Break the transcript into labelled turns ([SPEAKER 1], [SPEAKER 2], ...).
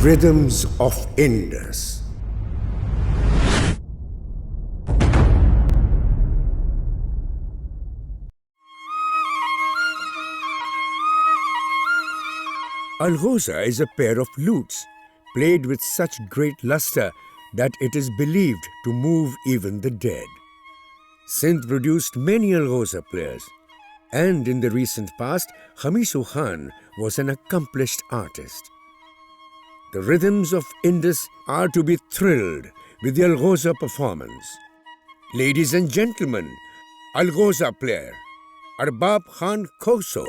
[SPEAKER 1] Rhythms of Indus. Alghoza is a pair of lutes played with such great luster that it is believed to move even the dead. Sindh produced many Alghoza players, and in the recent past, Khamisu Khan was an accomplished artist. The rhythms of Indus are to be thrilled with the Alghoza performance. Ladies and gentlemen, Alghoza player, Arbab Khan Khoso.